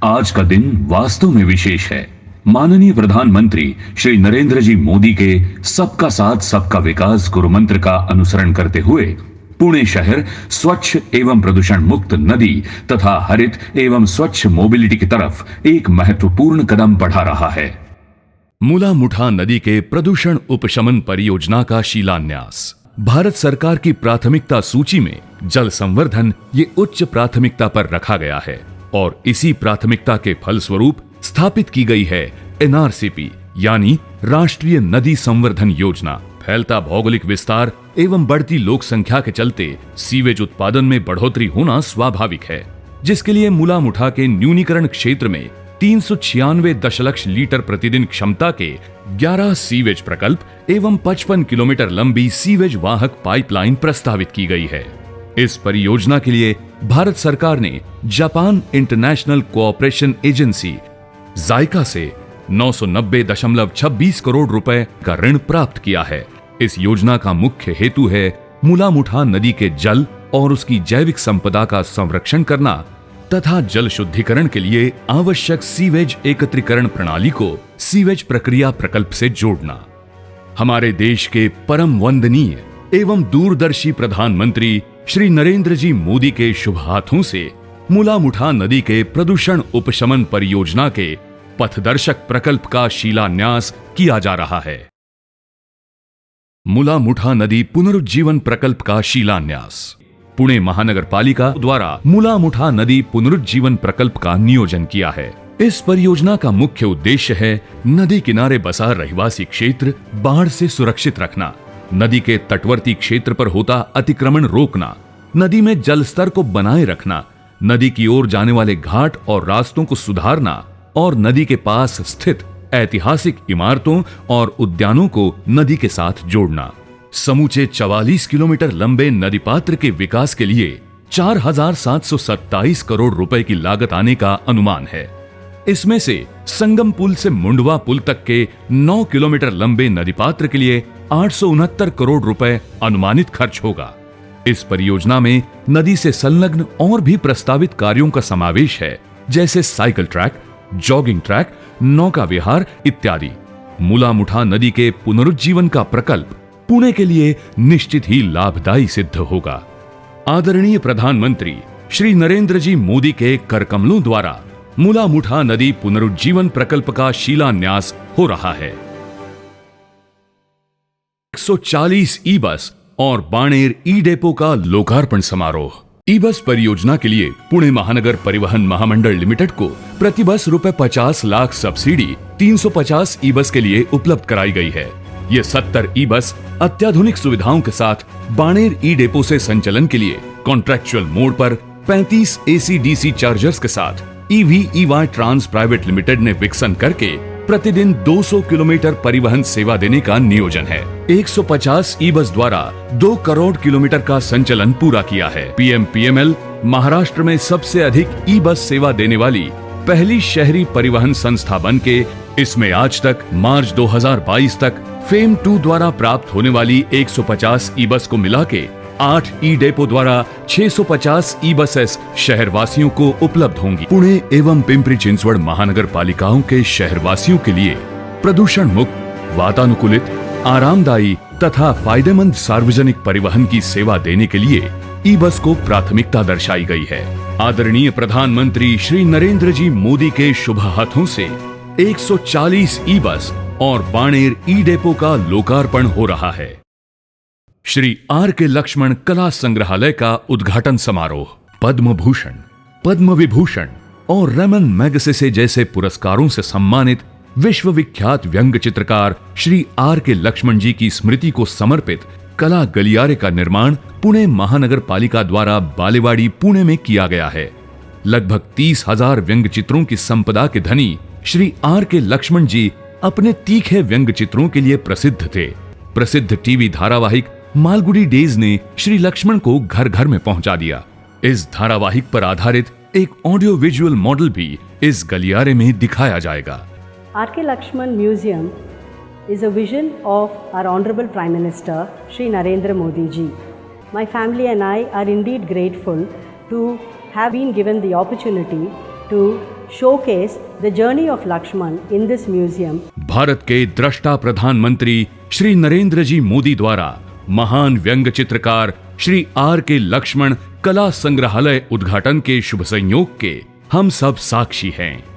आज का दिन वास्तव में विशेष है। माननीय प्रधानमंत्री श्री नरेंद्र जी मोदी के सबका साथ सबका विकास गुरु मंत्र का अनुसरण करते हुए पुणे शहर स्वच्छ एवं प्रदूषण मुक्त नदी तथा हरित एवं स्वच्छ मोबिलिटी की तरफ एक महत्वपूर्ण कदम बढ़ा रहा है। मुला मुठा नदी के प्रदूषण उपशमन परियोजना का शिलान्यास। भारत सरकार की प्राथमिकता सूची में जल संवर्धन ये उच्च प्राथमिकता पर रखा गया है और इसी प्राथमिकता के फलस्वरूप स्थापित की गई है एनआरसीपी यानी राष्ट्रीय नदी संवर्धन योजना। फैलता भौगोलिक विस्तार एवं बढ़ती लोक संख्या के चलते सीवेज उत्पादन में बढ़ोतरी होना स्वाभाविक है, जिसके लिए मुला मुठा के न्यूनीकरण क्षेत्र में 396 दशलक्ष लीटर प्रतिदिन क्षमता के 11 सीवेज प्रकल्प एवं 55 किलोमीटर लंबी सीवेज वाहक पाइपलाइन प्रस्तावित की गई है। इस परियोजना के लिए भारत सरकार ने जापान इंटरनेशनल कोऑपरेशन एजेंसी जायका से 990.26 करोड़ रुपए का ऋण प्राप्त किया है। इस योजना का मुख्य हेतु है मुला मुठा नदी के जल और उसकी जैविक संपदा का संरक्षण करना तथा जल शुद्धिकरण के लिए आवश्यक सीवेज एकत्रीकरण प्रणाली को सीवेज प्रक्रिया प्रकल्प से जोड़ना। हमारे देश के परम वंदनीय एवं दूरदर्शी प्रधानमंत्री श्री नरेंद्र जी मोदी के शुभ हाथों से मुला मुठा नदी के प्रदूषण उपशमन परियोजना के पथदर्शक प्रकल्प का शिलान्यास किया जा रहा है। मुला मुठा नदी पुनरुज्जीवन प्रकल्प का शिलान्यास। पुणे महानगर पालिका द्वारा मुला मुठा नदी पुनरुज्जीवन प्रकल्प का नियोजन किया है। इस परियोजना का मुख्य उद्देश्य है नदी किनारे बसा रहवासी क्षेत्र बाढ़ से सुरक्षित रखना, नदी के तटवर्ती क्षेत्र पर होता अतिक्रमण रोकना, नदी में जल स्तर को बनाए रखना, नदी की ओर जाने वाले घाट और रास्तों को सुधारना और नदी के पास स्थित ऐतिहासिक इमारतों और उद्यानों को नदी के साथ जोड़ना। समूचे 44 किलोमीटर लंबे नदी पात्र के विकास के लिए 4,727 करोड़ रुपए की लागत आने का अनुमान है। इसमें से संगम पुल से मुंडवा पुल तक के 9 किलोमीटर लंबे नदी पात्र के लिए 869 करोड़ रुपए अनुमानित खर्च होगा। इस परियोजना में नदी से संलग्न और भी प्रस्तावित कार्यों का समावेश है, जैसे साइकिल ट्रैक, जॉगिंग ट्रैक, नौका विहार इत्यादि। मुला मुठा नदी के पुनरुज्जीवन का प्रकल्प पुणे के लिए निश्चित ही लाभदायी सिद्ध होगा। आदरणीय प्रधानमंत्री श्री नरेंद्र जी मोदी के करकमलों द्वारा मुला मुठा नदी पुनरुज्जीवन प्रकल्प का शिलान्यास हो रहा है। 140 ई बस और बाणेर ई डेपो का लोकार्पण समारोह। ई बस परियोजना के लिए पुणे महानगर परिवहन महामंडल लिमिटेड को प्रति बस ₹50 लाख सब्सिडी 350 ई बस के लिए उपलब्ध कराई गई है। ये 70 ई बस अत्याधुनिक सुविधाओं के साथ बाणेर ई डेपो से संचलन के लिए कॉन्ट्रैक्चुअल मोड पर 35 AC/DC चार्जर्स के साथ EVEY ट्रांस प्राइवेट लिमिटेड ने विकसन करके प्रतिदिन 200 किलोमीटर परिवहन सेवा देने का नियोजन है। 150 ई बस द्वारा 2 करोड़ किलोमीटर का संचलन पूरा किया है। PMPML महाराष्ट्र में सबसे अधिक ई बस सेवा देने वाली पहली शहरी परिवहन संस्था बनके इसमें आज तक मार्च 2022 तक फेम 2 द्वारा प्राप्त होने वाली 150 ई बस को मिला के 8 ई डेपो द्वारा 650 ई बसेस शहरवासियों को उपलब्ध होंगी। पुणे एवं पिंपरी चिंचवड़ महानगर पालिकाओं के शहरवासियों के लिए प्रदूषण मुक्त, वातानुकूलित, आरामदायी तथा फायदेमंद सार्वजनिक परिवहन की सेवा देने के लिए ई बस को प्राथमिकता दर्शाई गई है। आदरणीय प्रधानमंत्री श्री नरेंद्र जी मोदी के शुभ हाथों से 140 ई बस और बाणेर ई डेपो का लोकार्पण हो रहा है। श्री R.K. लक्ष्मण कला संग्रहालय का उद्घाटन समारोह। पद्म भूषण, पद्म विभूषण और रेमन मैगसेसे जैसे पुरस्कारों से सम्मानित विश्व विख्यात व्यंग्य चित्रकार श्री R.K. लक्ष्मण जी की स्मृति को समर्पित कला गलियारे का निर्माण पुणे महानगर पालिका द्वारा बालेवाड़ी पुणे में किया गया है। लगभग 30,000 व्यंग्य चित्रों की संपदा के धनी श्री R.K. लक्ष्मण जी अपने तीखे व्यंग्य चित्रों के लिए प्रसिद्ध थे। प्रसिद्ध टीवी धारावाहिक मालगुडी डेज ने श्री लक्ष्मण को घर घर में पहुंचा दिया। इस धारावाहिक पर आधारित एक ऑडियो विजुअल मॉडल भी इस गलियारे में दिखाया जाएगा। R.K. Lakshman Museum is a vision of our Honorable Prime Minister Shri Narendra Modi ji. My family and I are indeed grateful to have been given the opportunity to showcase the journey of Lakshman in this museum. Bharat के दृष्टा प्रधानमंत्री श्री नरेंद्र जी मोदी द्वारा महान व्यंग चित्रकार Shri are के लक्ष्मण कला संग्रहालय उद्घाटन के शुभ संयोग के हम सब साक्षी हैं।